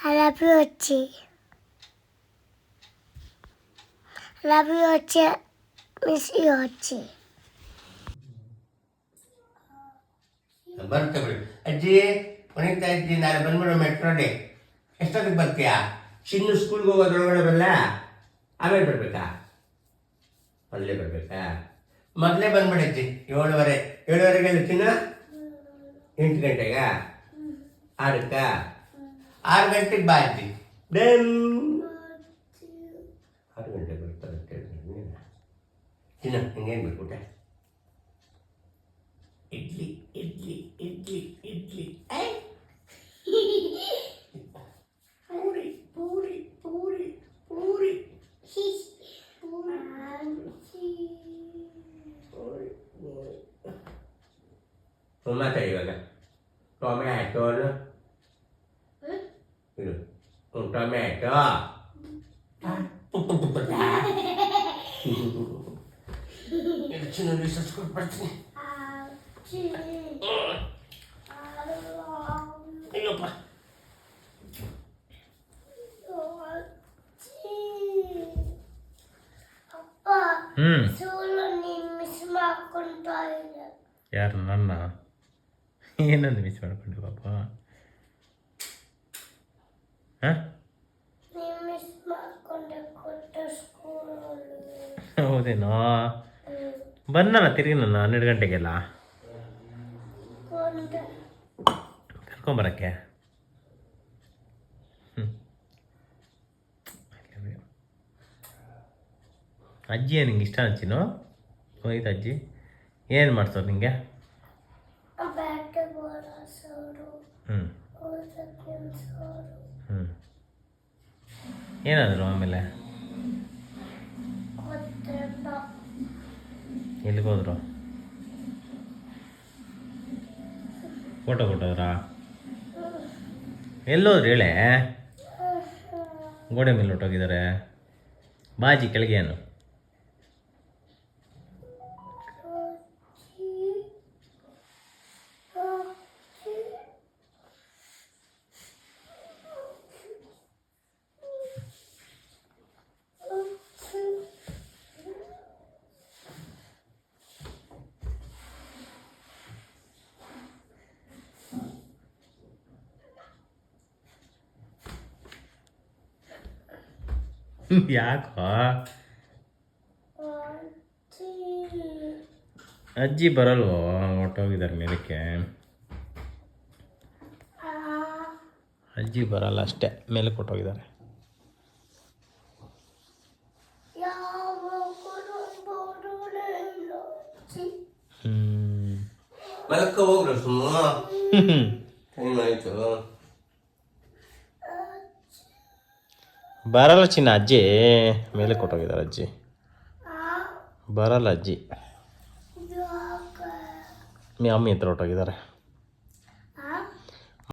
love you, Ochi. Love you, Ochi. Miss you, Ochi. ಬರುತ್ತೆ ಬಿಡಿ ಅಜ್ಜಿ ಪುನೀತಾ ಅಜ್ಜಿ ನಾಳೆ ಬಂದ್ಬಿಡು ಮೆಟ್ರೋ ಡೇ ಎಷ್ಟೊತ್ತಿಗೆ ಬರ್ತೀಯಾ ಚಿನ್ನು ಸ್ಕೂಲ್ಗೆ ಹೋಗೋದ್ರೊಳಗಡೆ ಬರಲ್ಲ ಆಮೇಲೆ ಬರಬೇಕಾ ಮೊದಲೇ ಬರಬೇಕಾ ಮೊದಲೇ ಬಂದ್ಬಿಡಿ ಅಜ್ಜಿ 7:30 ಚಿನ್ನ 8 ಗಂಟೆಗೆ 6ಕ್ಕೆ 6 ಗಂಟೆಗೆ ಬಾ ಅಜ್ಜಿ ಡನ್ 6 ಗಂಟೆಗೆ ಬರ್ತಾರೆ ಚಿನ್ನ ಹಿಂಗೇನು ಬಿಟ್ಬಿಟ್ಟೆ ಇಡ್ಲಿ ಇಡ್ಲಿ ಇಡ್ಲಿ ಇಡ್ಲಿ ಪೂರಿ ಪೂರಿ ಪೂರಿ ಪೂರಿ ಮಾತಾ ಇವಾಗ ಟೊಮ್ಯಾಟೊ ಇದು ಟೊಮ್ಯಾಟೊ ಚಿನ್ನ ಸಸ್ಕೊಂಡು ಬರ್ತೀನಿ ಅಯ್ಯಪ್ಪ ಯಾರು ನನ್ನ ಏನಂದು ಮಿಸ್ ಮಾಡ್ಕೊಂಡೆ ಪಾಪ ಹೌದೇನೋ ಬಂದಲ್ಲ ತಿರುಗಿ ನಾನು 12 ಗಂಟೆಗೆಲ್ಲ ಕರ್ಕೊಂಬರಕ್ಕೆ ಅಜ್ಜಿ ನಿಂಗೆ ಇಷ್ಟ ಹಚ್ಚಿನೋ ಹೋಯ್ತು ಅಜ್ಜಿ ಏನು ಮಾಡ್ಸೋದು ನಿಂಗೆ ಏನಾದರು ಆಮೇಲೆ ಎಲ್ಲಿಗೆ ಹೋದ್ರು ಫೋಟೋ ಕೊಟ್ಟೋದ್ರಾ ಎಲ್ಲೋದ್ರು ಹೇಳೆ ಗೋಡೆ ಮೇಲೆ ಹೊಟ್ಟೋಗಿದ್ದಾರೆ ಬಾಜಿ ಕೆಳಗೆ ಏನು ಯಾಕೋ ಅಜ್ಜಿ ಬರಲ್ವೋ ಹೊಟ್ಟೋಗಿದ್ದಾರೆ ಮೇಲಕ್ಕೆ ಅಜ್ಜಿ ಬರಲ್ಲ ಅಷ್ಟೇ ಮೇಲೆ ಕೊಟ್ಟೋಗಿದ್ದಾರೆ ಮಲಕ್ಕ ಹೋಗ್ರ ಸುಮ್ಮ ಟೈಮ್ ಆಯ್ತು ಬರಲ್ಲ ಚಿನ್ನ ಅಜ್ಜಿ ಮೇಲೆ ಕೊಟ್ಟೋಗಿದ್ದಾರೆ ಅಜ್ಜಿ ಬರಲ್ಲ ಅಜ್ಜಿ ಮಮ್ಮಿ ಹತ್ರ ಹೊಟ್ಟೋಗಿದ್ದಾರೆ